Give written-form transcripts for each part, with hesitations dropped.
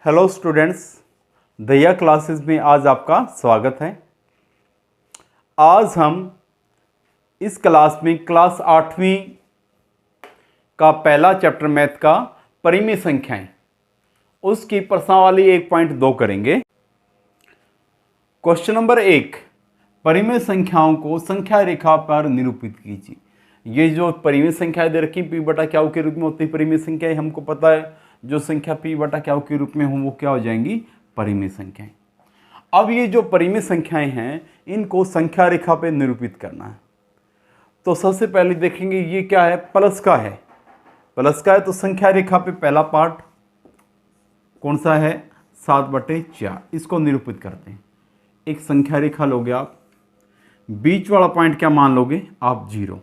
Hello students, दया classes में आज आपका स्वागत है। आज हम इस क्लास में क्लास 8वीं का पहला चैप्टर मैथ का परिमेय संख्याएं उसकी प्रश्नावली 1.2 करेंगे। क्वेश्चन नंबर 1, परिमेय संख्याओं को संख्या रेखा पर निरूपित कीजिए। ये जो परिमेय संख्याएं दे रखी पी बटा क्यू के रूप में होती है परिमेय संख्याएं, हमको पता है जो संख्या पी बटा क्यू के रूप में हो वो क्या हो जाएंगी, परिमेय संख्याएं। अब ये जो परिमेय संख्याएं हैं इनको संख्या रेखा पे निरूपित करना है। तो सबसे पहले देखेंगे ये क्या है, प्लस का है। प्लस का है तो संख्या रेखा पे पहला पार्ट कौन सा है, 7/4। इसको निरूपित करते हैं। एक संख्या रेखा लोगे आप, बीच वाला पॉइंट क्या मान लोगे आप, 0।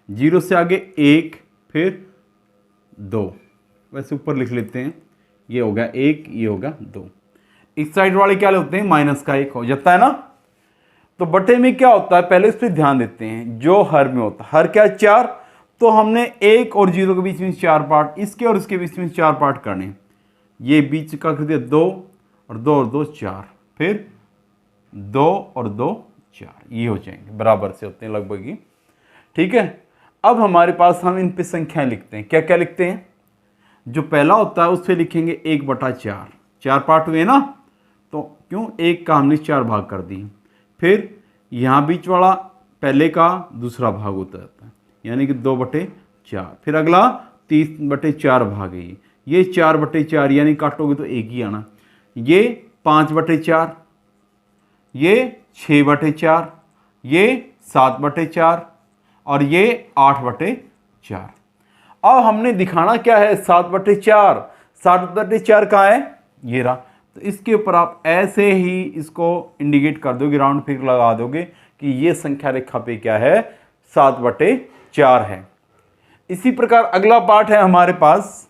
0 से आगे 1, फिर 2, वैसे ऊपर लिख लेते हैं। ये हो गया 1, ये हो गया 2। इस साइड वाले क्या होते हैं, -1 हो जाता है ना। तो बटे में क्या होता है, पहले इस पर ध्यान देते हैं। जो हर में होता है, हर क्या है 4, तो हमने 1 और 0 के बीच में 4 पार्ट, इसके और इसके बीच में 4 पार्ट करने। ये बीच का कर दिया 2 और 2 और 2 4, फिर 2 और 2 4, ये हो जाएंगे, बराबर से होते हैं लगभग ही। ठीक है, अब हमारे पास हम इन पे संख्याएं लिखते हैं। क्या क्या लिखते हैं, जो पहला होता है उस पर लिखेंगे 1/4। 4 पार्ट हुए ना, तो क्यों 1 का हमने 4 भाग कर दिए। फिर यहाँ बीच वाला पहले का दूसरा भाग होता है, यानी कि 2/4। फिर अगला 3/4 भाग है, ये 4/4, यानी काटोगे तो 1 ही आना। ये 5/4, ये 6/4, ये 7/4 और ये 8/4। अब हमने दिखाना क्या है, 7/4। 7/4 कहाँ है, ये रहा। तो इसके ऊपर आप ऐसे ही इसको इंडिकेट कर दोगे, राउंड फिगर लगा दोगे कि ये संख्या रेखा पे क्या है, 7/4 है। इसी प्रकार अगला पार्ट है हमारे पास।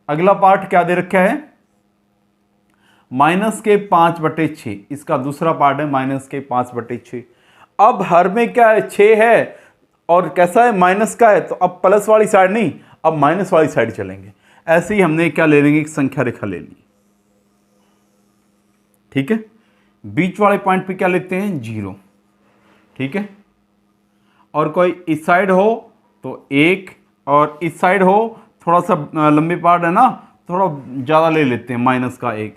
अगला पार्ट क्या दे रखा है, -5/6। इसका दूसरा पार्ट है -5/6। अब हर में क्या है, 6 है और कैसा है, माइनस का है। तो अब प्लस वाली साइड नहीं, अब माइनस वाली साइड चलेंगे। ऐसे ही हमने क्या ले लेंगे, एक संख्या रेखा ले ली। ठीक है, बीच वाले पॉइंट पे क्या लेते हैं, 0। ठीक है, और कोई इस साइड हो तो 1, और इस साइड हो थोड़ा सा लंबे पार्ट है ना, थोड़ा ज़्यादा ले लेते हैं, -1।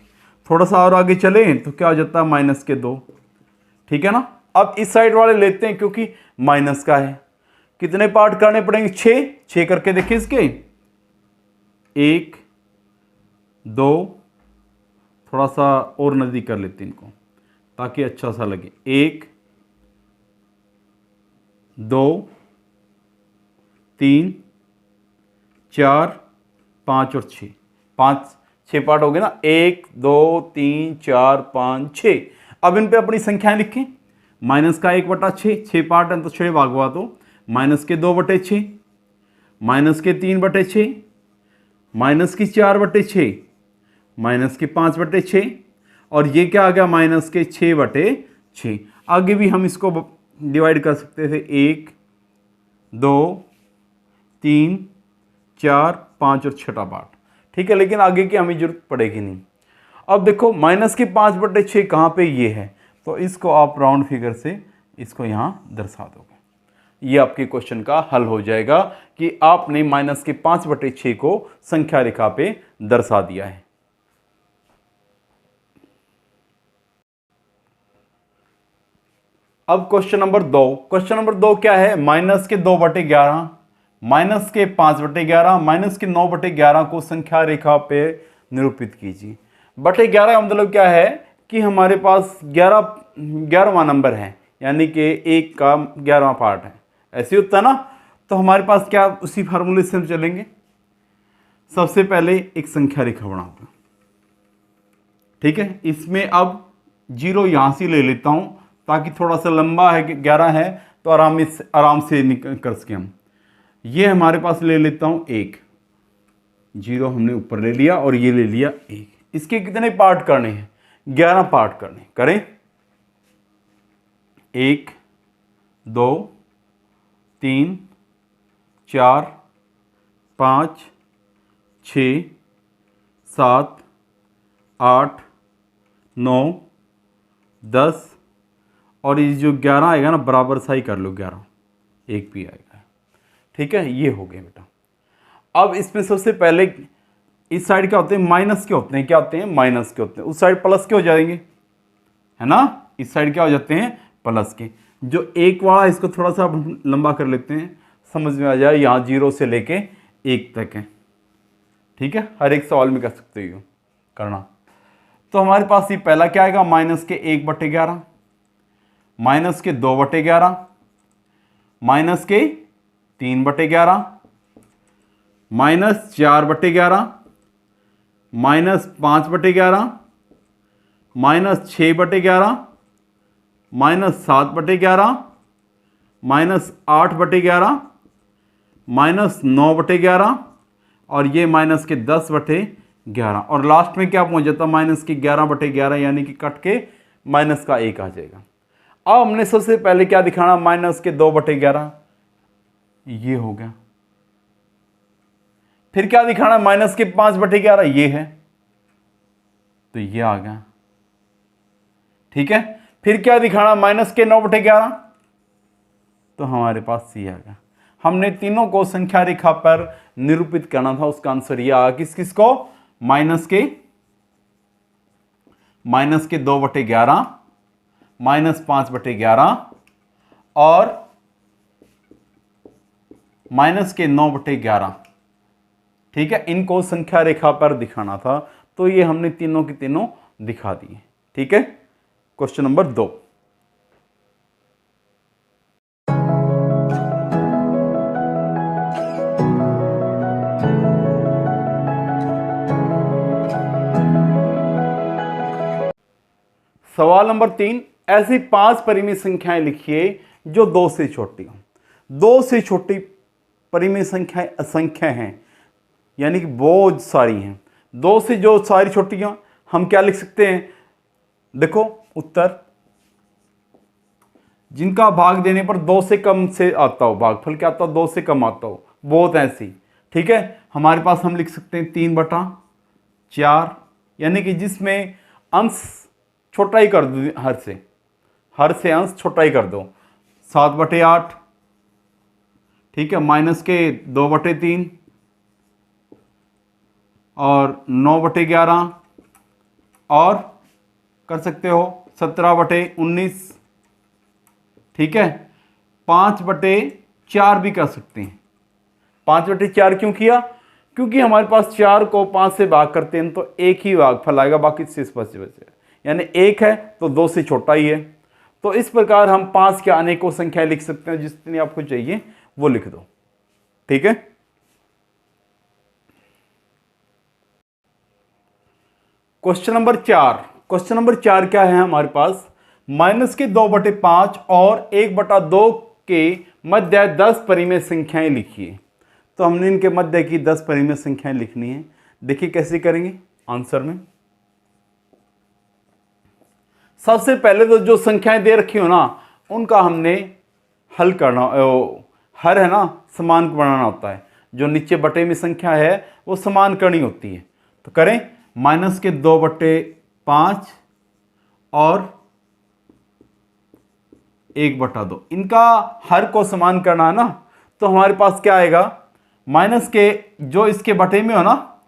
थोड़ा सा और आगे चले तो क्या हो जाता है, -2। ठीक है ना। अब इस साइड वाले लेते हैं क्योंकि माइनस का है। कितने पार्ट करने पड़ेंगे, 6 करके देखिए इसके। 1, 2, थोड़ा सा और नजदीक कर लेते हैं इनको ताकि अच्छा सा लगे। 1, 2, 3, 4, 5 और 6। 6 पार्ट हो गए ना, 1, 2, 3, 4, 5, 6। अब इन पे अपनी संख्याएं लिखें। -1/6, 6 पार्ट है तो 6 भागवा दो। -2/6, -3/6, -4/6, -5/6, और ये क्या आ गया, -6/6। आगे भी हम इसको डिवाइड कर सकते थे, 1, 2, 3, 4, 5 और 6 पार्ट। ठीक है, लेकिन आगे की हमें जरूरत पड़ेगी नहीं। अब देखो -5/6 कहाँ पे, ये है, तो इसको आप राउंड फिगर से इसको यहाँ दर्शा दोगे। ये आपके क्वेश्चन का हल हो जाएगा कि आपने -5/6 को संख्या रेखा पे दर्शा दिया है। अब क्वेश्चन नंबर 2। क्वेश्चन नंबर 2 क्या है, -2/11, -5/11, -9/11 को संख्या रेखा पे निरूपित कीजिए। बटे 11 मतलब क्या है कि हमारे पास 11वां नंबर है, यानी कि 1 का 11वां पार्ट है, ऐसे होता है ना। तो हमारे पास क्या, उसी फार्मूले से हम चलेंगे। सबसे पहले एक संख्या रेखा बनाते हैं। ठीक है, इसमें अब 0 यहां से ले लेता हूं ताकि थोड़ा सा लंबा है, 11 है तो आराम से कर सके हम। ये हमारे पास ले लेता हूं 1, 0 हमने ऊपर ले लिया और ये ले लिया 1। इसके कितने पार्ट करने हैं, 11 पार्ट करने, करें। 1, 2, 3, 4, 5, 6, 7, 8, 9, 10 और ये जो 11 आएगा ना बराबर सा ही कर लो, 11 एक भी आएगा। ठीक है, ये हो गया बेटा। अब इसमें सबसे पहले इस साइड क्या होते हैं, माइनस के होते हैं, क्या होते हैं, माइनस के होते हैं। उस साइड प्लस के हो जाएंगे, है ना, इस साइड क्या हो जाते हैं, प्लस के। जो एक वाला इसको थोड़ा सा लंबा कर लेते हैं, समझ में आ जाए, यहाँ 0 से लेके 1 तक है। ठीक है, हर एक सवाल में कर सकते हो करना। तो हमारे पास ये पहला क्या आएगा, माइनस के 1/11, माइनस के 2/11, माइनस के 3/11, minus 4/11, minus 5/11, minus 6/11, minus 7/11, minus 8/11, minus 9/11 और ये माइनस के 10/11 और लास्ट में क्या पहुंच जाता, माइनस के 11/11, यानी कि कट के माइनस का 1 आ जाएगा। अब हमने सबसे पहले क्या दिखाना, माइनस के 2/11, ये हो गया। फिर क्या दिखाना, माइनस के 5/11, ये है, तो ये आ गया। ठीक है, फिर क्या दिखाना, माइनस के 9/11, तो हमारे पास ये आ गया। हमने तीनों को संख्या रेखा पर निरूपित करना था, उसका आंसर ये आ, किस किस को, माइनस के 2/11, माइनस 5/11 और माइनस के 9/11। ठीक है, इनको संख्या रेखा पर दिखाना था, तो ये हमने तीनों के तीनों दिखा दिए। ठीक है, क्वेश्चन नंबर 2। सवाल नंबर 3, ऐसी 5 परिमेय संख्याएं लिखिए जो 2 से छोटी हों। 2 से छोटी परिमेय संख्याएं असंख्य हैं, यानी कि बहुत सारी हैं। 2 से जो सारी छोटी हों, हम क्या लिख सकते हैं, देखो उत्तर, जिनका भाग देने पर 2 से कम से आता हो, भागफल क्या आता हो, 2 से कम आता हो, बहुत ऐसी। ठीक है, हमारे पास हम लिख सकते हैं 3/4, यानी कि जिसमें अंश छोटा ही कर दो, हर से अंश छोटा ही कर दो। 7/8, ठीक है, माइनस के 2/3 और 9/11 और कर सकते हो 17/19। ठीक है, 5/4 भी कर सकते हैं। 5/4 क्यों किया, क्योंकि हमारे पास 4 को 5 से भाग करते हैं तो एक ही भागफल आएगा, बाकी शेष बचे, यानी 1 है तो 2 से छोटा ही है। तो इस प्रकार हम 5 के अनेकों संख्या लिख सकते हैं, जितनी आपको चाहिए वो लिख दो। ठीक है, क्वेश्चन नंबर 4। क्वेश्चन नंबर 4 क्या है हमारे पास, माइनस के 2/5 और 1/2 के मध्य 10 परिमेय संख्याएं लिखिए। तो हमने इनके मध्य की 10 परिमेय संख्याएं लिखनी है। देखिए कैसे करेंगे आंसर में। सबसे पहले तो जो संख्याएं दे रखी हो ना, उनका हमने हल करना, हर है ना समान बनाना होता है। जो नीचे बटे में संख्या है वो समान करनी होती है। तो करें, माइनस के 2/5 और 1/2, इनका हर को समान करना है ना। तो हमारे पास क्या आएगा, माइनस के जो इसके बटे में हो ना,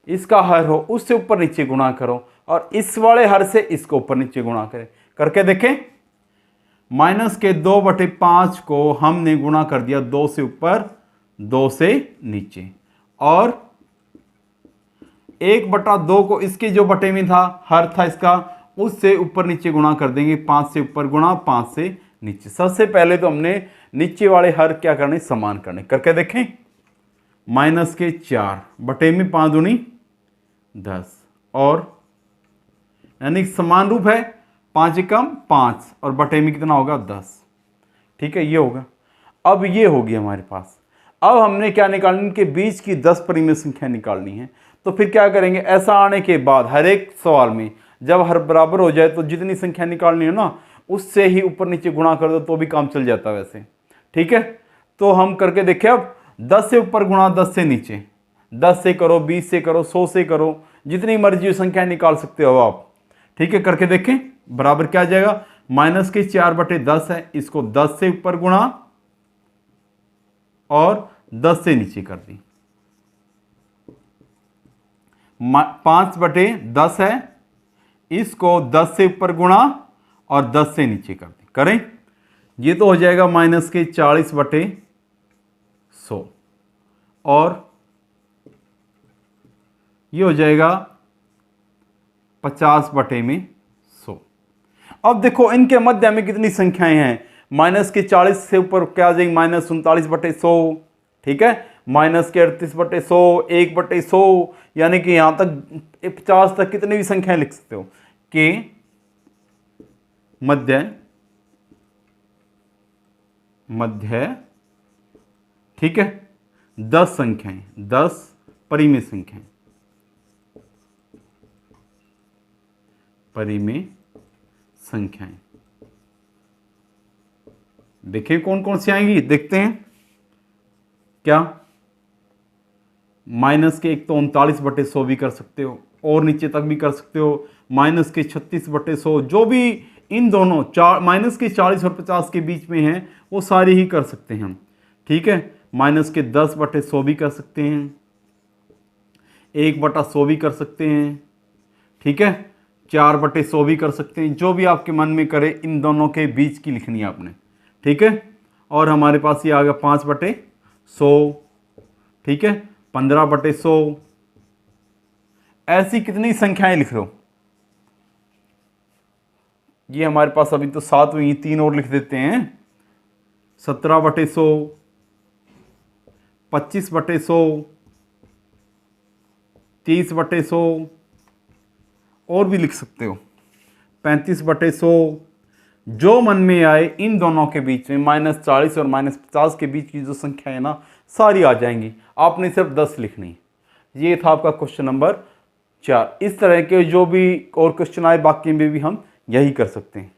इसका हर हो, उससे ऊपर नीचे गुणा करो और इस वाले हर से इसको ऊपर नीचे गुणा करें। करके देखें, माइनस के 2/5 को हमने गुणा कर दिया 2 से ऊपर 2 से नीचे, और 1/2 को इसके जो बटे में था, हर था इसका, उससे ऊपर नीचे गुणा कर देंगे। 5 से ऊपर गुणा 5 से नीचे। सबसे पहले तो हमने नीचे वाले हर क्या करने, समान करने। करके देखें, माइनस के 4 बटे में 5 दूनी 10, और यानी समान रूप है, 5 एकम 5 और बटे में कितना होगा 10। ठीक है, ये होगा। अब ये होगी हमारे पास। अब हमने क्या निकालनी, इनके बीच की 10 परिमेय संख्या निकालनी है। तो फिर क्या करेंगे, ऐसा आने के बाद हर एक सवाल में जब हर बराबर हो जाए तो जितनी संख्या निकालनी है ना, उससे ही ऊपर नीचे गुणा कर दो तो भी काम चल जाता है वैसे। ठीक है, तो हम करके देखें। अब 10 से ऊपर गुणा 10 से नीचे, 10 से करो, 20 से करो, 100 से करो, जितनी मर्जी संख्या निकाल सकते हो आप। ठीक है, करके देखें। बराबर क्या आ जाएगा, माइनस के 4/10 है, इसको 10 से ऊपर गुणा और 10 से नीचे कर दी। 5/10 है, इसको 10 से ऊपर गुणा और 10 से नीचे कर दी। करें, ये तो हो जाएगा माइनस के 40/100 और ये हो जाएगा 50/100। अब देखो इनके मध्य में कितनी संख्याएं हैं, माइनस के 40 से ऊपर क्या आ जाएगी, -39/100। ठीक है, माइनस के 38/100, 1/100, यानी कि यहां तक 50 तक कितनी भी संख्याएं लिख सकते हो के मध्य। ठीक है, 10 संख्याएं, 10 परिमेय संख्याएं, परिमेय संख्याएं। देखिए कौन कौन सी आएंगी, देखते हैं। क्या, माइनस के 39/100 भी कर सकते हो और नीचे तक भी कर सकते हो, माइनस के 36/100, जो भी इन दोनों माइनस के 40 और 50 के बीच में है वो सारी ही कर सकते हैं हम। ठीक है, माइनस के 10/100 भी कर सकते हैं, 1/100 भी कर सकते हैं। ठीक है, 4/100 भी कर सकते हैं, जो भी आपके मन में करे इन दोनों के बीच की लिखनी है आपने। ठीक है, और हमारे पास ये आ गया 5/100। ठीक है, 15/100। ऐसी कितनी संख्याएं लिख लो। ये हमारे पास अभी तो 7 हुई, 3 और लिख देते हैं। 17/100, 25/100, 30/100 और भी लिख सकते हो, 35/100। जो मन में आए इन दोनों के बीच में, -40 और -50 के बीच की जो संख्या है ना, सारी आ जाएंगी। आपने सिर्फ 10 लिखनी। ये था आपका क्वेश्चन नंबर 4। इस तरह के जो भी और क्वेश्चन आए बाकी में भी हम यही कर सकते हैं।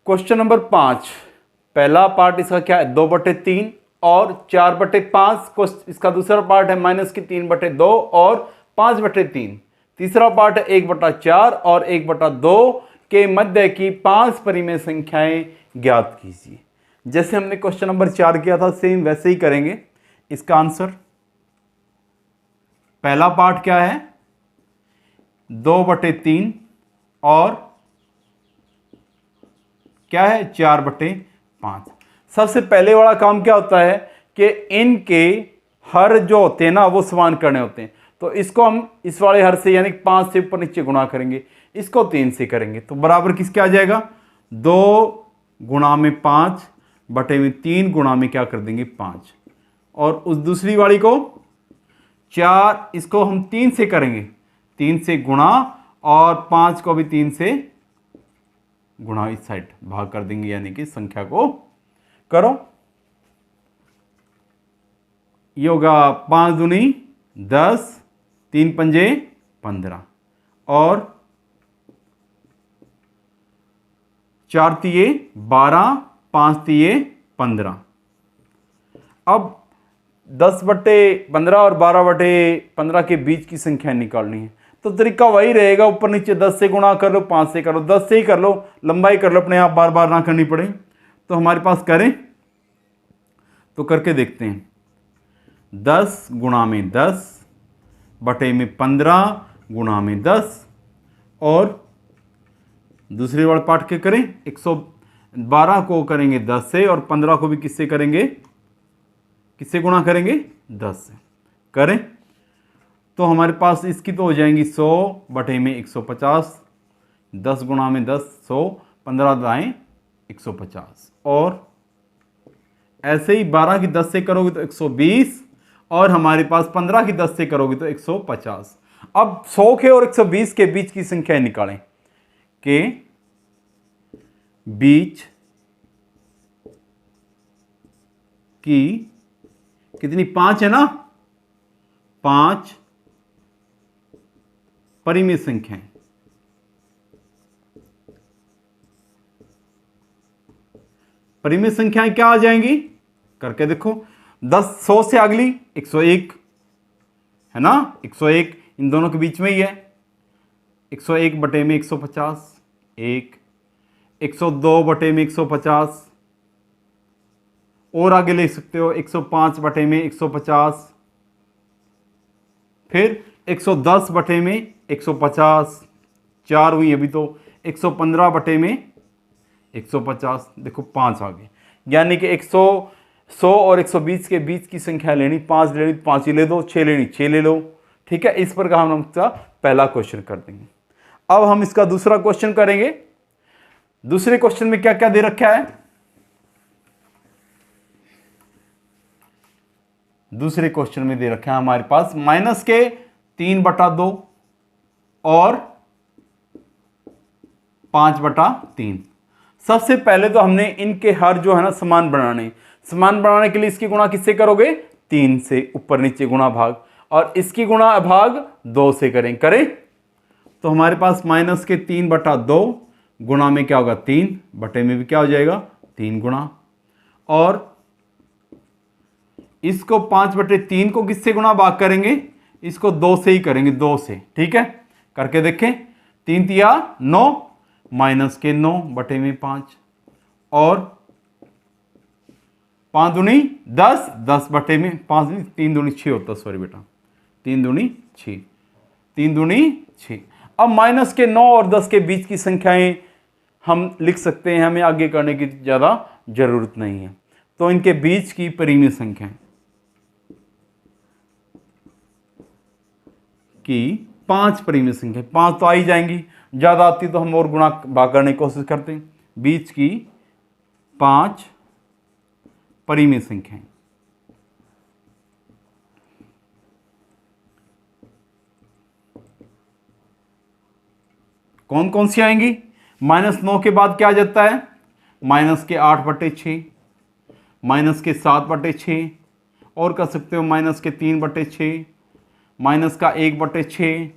क्वेश्चन नंबर 5, पहला पार्ट इसका क्या है, 2/3 और 4/5। इसका दूसरा पार्ट है माइनस की 3/2 और 5/3। तीसरा पार्ट है 1/4 और 1/2 के मध्य की 5 परिमेय संख्याएं ज्ञात कीजिए। जैसे हमने क्वेश्चन नंबर 4 किया था सेम वैसे ही करेंगे। इसका आंसर, पहला पार्ट क्या है, 2/3 और क्या है, 4/5। सबसे पहले वाला काम क्या होता है कि इनके हर जो होते हैं ना वो समान करने होते हैं। तो इसको हम इस वाले हर से यानी 5 से ऊपर नीचे गुणा करेंगे, इसको 3 से करेंगे तो बराबर किसके आ जाएगा, 2 गुणा में 5 बटे में 3 गुणा में क्या कर देंगे 5। और उस दूसरी वाली को 4, इसको हम 3 से करेंगे, 3 से गुणा और 5 को भी 3 से गुणा, इस साइड भाग कर देंगे, यानी कि संख्या को करो। ये होगा 5 दूनी 10, 3 पंजे 15 और 4 तिये 12, 5 तिये 15। अब 10/15 और 12/15 के बीच की संख्या निकालनी है। तो तरीका वही रहेगा, ऊपर नीचे 10 से गुणा कर लो, 5 से कर लो, 10 से ही कर लो, लंबाई कर लो, अपने आप बार बार ना करनी पड़े। तो हमारे पास करें तो करके देखते हैं। 10 गुणा में 10 बटे में 15 गुणा में 10 और दूसरे वाले पार्ट के करें, 112 को करेंगे 10 से और 15 को भी किससे करेंगे, किससे गुणा करेंगे, 10 से। करें तो हमारे पास इसकी तो हो जाएंगी 100 बटे में 150, 10 गुणा में 10 100, 15 दाएँ 150 और ऐसे ही 12 की 10 से करोगे तो 120 और हमारे पास 15 की 10 से करोगे तो 150। अब 100 के और 120 के बीच की संख्या निकालें, के बीच की कितनी, 5 है ना, 5 परिमेय संख्याएं। परिमेय संख्याएं क्या आ जाएंगी, करके देखो। 100 से अगली 101 है ना, 101 इन दोनों के बीच में ही है। 101 बटे में 150 1, 102 बटे में 150, और आगे ले सकते हो 105 बटे में 150, फिर 110 बटे में 150, 4 हुई अभी तो, 115 बटे में 150, देखो 5 आ गए। यानी कि 100 और 120 के बीच की संख्या लेनी, 5 लेनी 5 ही ले दो, 6 लेनी 6 ले लो। ठीक है, इस प्रकार हम इसका पहला क्वेश्चन कर देंगे। अब हम इसका दूसरा क्वेश्चन करेंगे। दूसरे क्वेश्चन में क्या क्या दे रखा है? दूसरे क्वेश्चन में दे रखा है हमारे पास माइनस के 3/2 और 5/3। सबसे पहले तो हमने इनके हर जो है ना समान बनाने, समान बनाने के लिए इसकी गुणा किससे करोगे? 3 से, ऊपर नीचे गुणा भाग, और इसकी गुणा भाग 2 से करें। तो हमारे पास माइनस के 3/2 गुणा में क्या होगा? 3 बटे में भी क्या हो जाएगा? 3 गुणा, और इसको 5/3 को किससे गुणा भाग करेंगे? इसको 2 से ही करेंगे, 2 से। ठीक है, करके देखें। 3 तिया 9, माइनस के 9 बटे में 5, और 5 दूनी 10, 10 बटे में 5, 3 दूनी 6 होता, सॉरी बेटा, 3 दूनी 6, 3 दूनी 6। अब माइनस के 9 और 10 के बीच की संख्याएं हम लिख सकते हैं, हमें आगे करने की ज़्यादा जरूरत नहीं है। तो इनके बीच की परिमेय संख्या की 5 परिमेय संख्या, 5 तो आ ही जाएंगी, ज़्यादा आती तो हम और गुणा भाग करने की कोशिश करते हैं। बीच की 5 परिमेय संख्याएं, कौन कौन सी आएंगी? -9 के बाद क्या आ जाता है? माइनस के 8/6, माइनस के 7/6, और कर सकते हो माइनस के 3/6, माइनस का 1/6,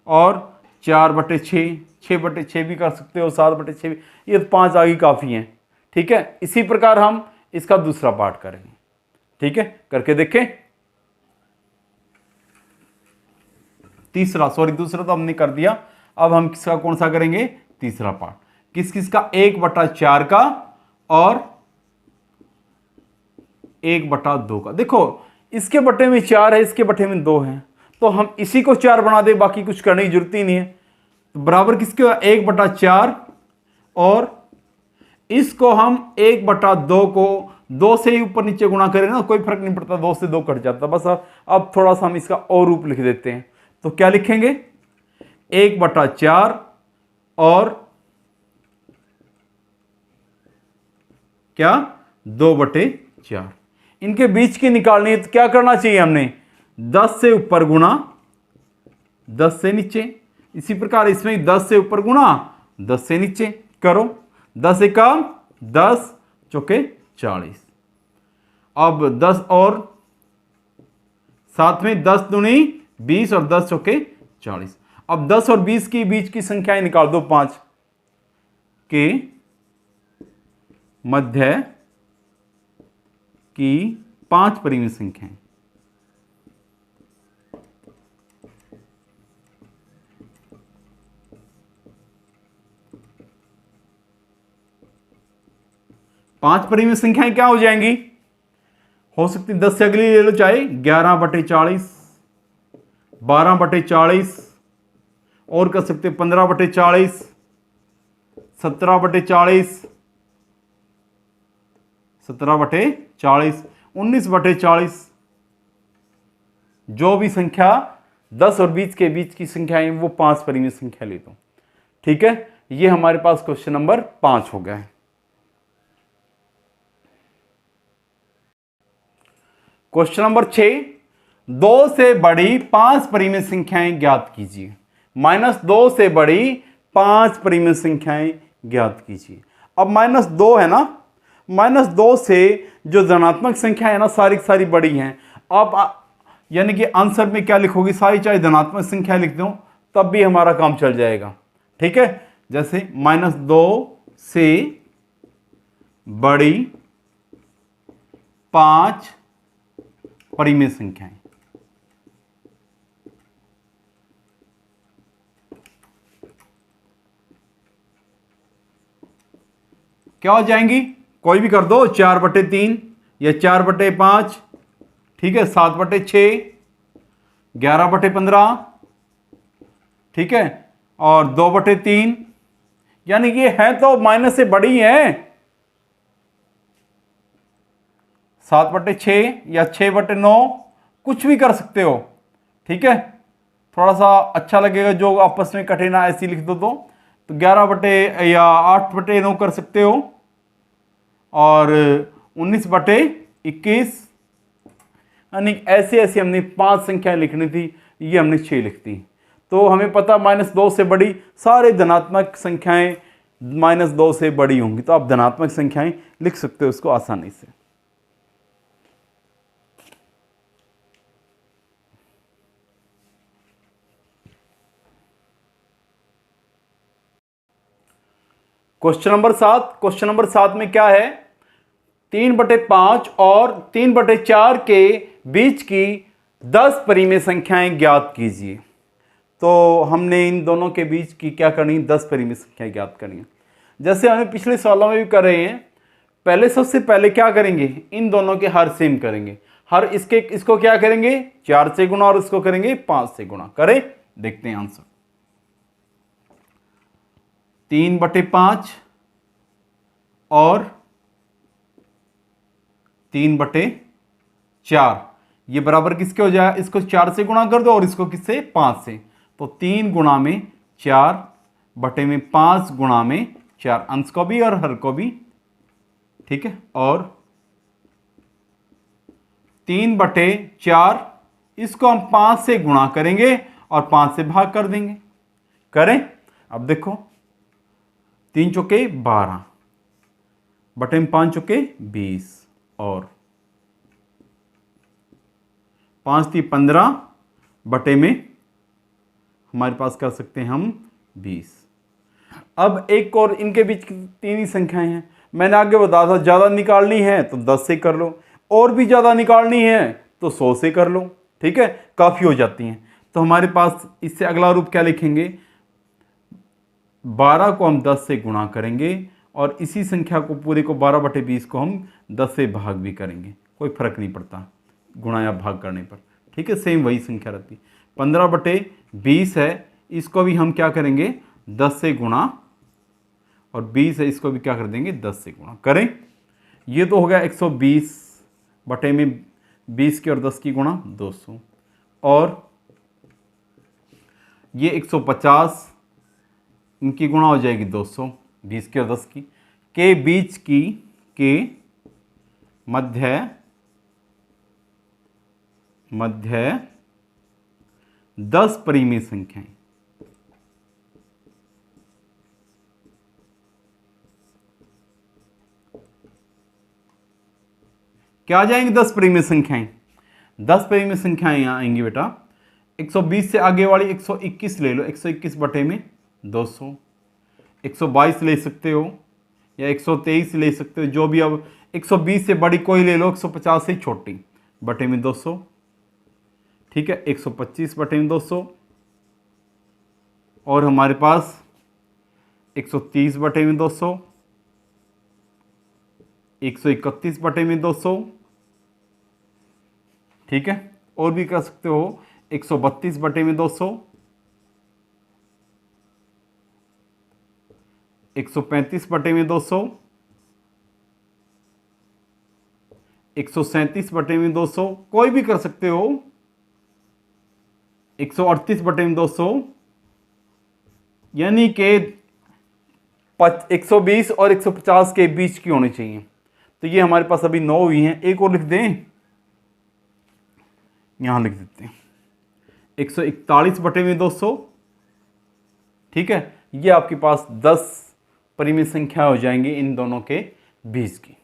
और 4/6, 6/6 भी कर सकते हो, 7/6 भी। ये 5 आगे काफ़ी हैं। ठीक है, इसी प्रकार हम इसका दूसरा पार्ट करेंगे। ठीक है, करके देखें। दूसरा तो हमने कर दिया। अब हम किसका कौन सा करेंगे? तीसरा पार्ट। किस किस का? 1/4 का और 1/2 का। देखो इसके बटे में 4 है, इसके बटे में 2 है, तो हम इसी को 4 बना दे, बाकी कुछ करने की जरूरत ही नहीं है। तो बराबर किसके? 1/4, और इसको हम 1/2 को 2 से ही ऊपर नीचे गुणा करें ना, कोई फर्क नहीं पड़ता, 2 से 2 कट जाता। बस अब थोड़ा सा हम इसका और रूप लिख देते हैं। तो क्या लिखेंगे? 1/4 और क्या? 2/4। इनके बीच की निकालनी है, तो क्या करना चाहिए हमने? 10 से ऊपर गुणा 10 से नीचे। इसी प्रकार इसमें 10 से ऊपर गुणा 10 से नीचे करो। 10 एकम 10, चौके 40। अब 10 और साथ में 10 दूनी 20, और 10 चौके 40। अब 10 और 20 की बीच की संख्याएं निकाल दो। 5 के मध्य की 5 परिमेय संख्याएं। पांच परिमेय संख्याएं क्या हो जाएंगी? हो सकती 10 से अगली ले लो, चाहे 11/40, 12/40, और कर सकते 15/40, 17/40, 17/40, 19/40। जो भी संख्या 10 और 20 के बीच की संख्या है वो 5 परिमेय संख्या ले दो। ठीक है, ये हमारे पास क्वेश्चन नंबर 5 हो गया है। क्वेश्चन नंबर 6, 2 से बड़ी 5 परिमेय संख्याएं ज्ञात कीजिए। -2 से बड़ी 5 परिमेय संख्याएं ज्ञात कीजिए। अब -2 है ना, -2 से जो धनात्मक संख्या है ना, सारी सारी बड़ी हैं। अब यानी कि आंसर में क्या लिखोगी? सारी चाहे धनात्मक संख्या लिख दो तब भी हमारा काम चल जाएगा। ठीक है, जैसे -2 से बड़ी 5 परिमेय संख्याएं। क्या हो जाएंगी? कोई भी कर दो, 4/3 या 4/5, ठीक है, 7/6, 11/15, ठीक है, और 2/3, यानी ये है तो माइनस से बड़ी है। 7/6 या 6/9 कुछ भी कर सकते हो, ठीक है। थोड़ा सा अच्छा लगेगा जो आपस में कठिन है ऐसी लिख दो तो 11 या 8/9 कर सकते हो, और 19/21, यानी ऐसे ऐसे हमने 5 संख्याएं लिखनी थी, ये हमने 6 लिख दी। तो हमें पता -2 से बड़ी सारे धनात्मक संख्याएं -2 से बड़ी होंगी, तो आप धनात्मक संख्याएं लिख सकते हो इसको आसानी से। क्वेश्चन नंबर 7 में क्या है? 3/5 और 3/4 के बीच की 10 परिमेय संख्याएं ज्ञात कीजिए। तो हमने इन दोनों के बीच की क्या करनी है? 10 परिमेय संख्याएं ज्ञात करनी है। जैसे हमने पिछले सवालों में भी कर रहे हैं, पहले सबसे पहले क्या करेंगे? इन दोनों के हर सेम करेंगे। हर इसको क्या करेंगे? 4 से गुणा, और इसको करेंगे 5 से गुणा। करें, देखते हैं आंसर। 3/5 और 3/4 ये बराबर किसके हो जाए? इसको 4 से गुणा कर दो और इसको किससे? 5 से। तो 3 गुणा में 4 बटे में 5 गुणा में 4, अंश को भी और हर को भी, ठीक है। और 3/4 इसको हम 5 से गुणा करेंगे और 5 से भाग कर देंगे। करें, अब देखो, 3 चौके 12 बटे में 5 चौके 20 और 5 × 15 बटे में हमारे पास कर सकते हैं हम 20। अब एक और इनके बीच की 3 ही संख्याएं हैं। मैंने आगे बताया था ज़्यादा निकालनी है तो 10 से कर लो, और भी ज़्यादा निकालनी है तो 100 से कर लो, ठीक है, काफ़ी हो जाती हैं। तो हमारे पास इससे अगला रूप क्या लिखेंगे? 12 को हम 10 से गुणा करेंगे और इसी संख्या को पूरे को 12/20 को हम 10 से भाग भी करेंगे, कोई फर्क नहीं पड़ता गुणा या भाग करने पर, ठीक है, सेम वही संख्या रहती। 15/20 है, इसको भी हम क्या करेंगे? 10 से गुणा, और 20 है, इसको भी क्या कर देंगे? 10 से गुणा। करें, ये तो हो गया 120 बटे में 20 की और 10 की गुणा 200, और ये 150 इनकी गुणा हो जाएगी 200, 20 की और 10 की, के बीच की के मध्य 10 परिमेय संख्याएं। क्या आ जाएंगे? 10 परिमेय संख्याएं। 10 परिमेय संख्याएं यहां आएंगी बेटा। 120 से आगे वाली 121 ले लो, 121 बटे में 200, 122 ले सकते हो या 123 ले सकते हो, जो भी। अब 120 से बड़ी कोई ले लो, 150 से छोटी बटे में 200, ठीक है, 125 बटे में 200, और हमारे पास 130 बटे में 200, 131 बटे में 200, ठीक है, और भी कर सकते हो 132 बटे में 200, 135 बटे में 200, 137 बटे में 200, कोई भी कर सकते हो, 138 बटे में 200, यानी कि 120 और 150 के बीच की होनी चाहिए। तो ये हमारे पास अभी 9 हुई हैं। एक और लिख दें, यहां लिख देते हैं 141 बटे में 200, ठीक है। ये आपके पास 10 परिमेय संख्या हो जाएंगी इन दोनों के बीच की।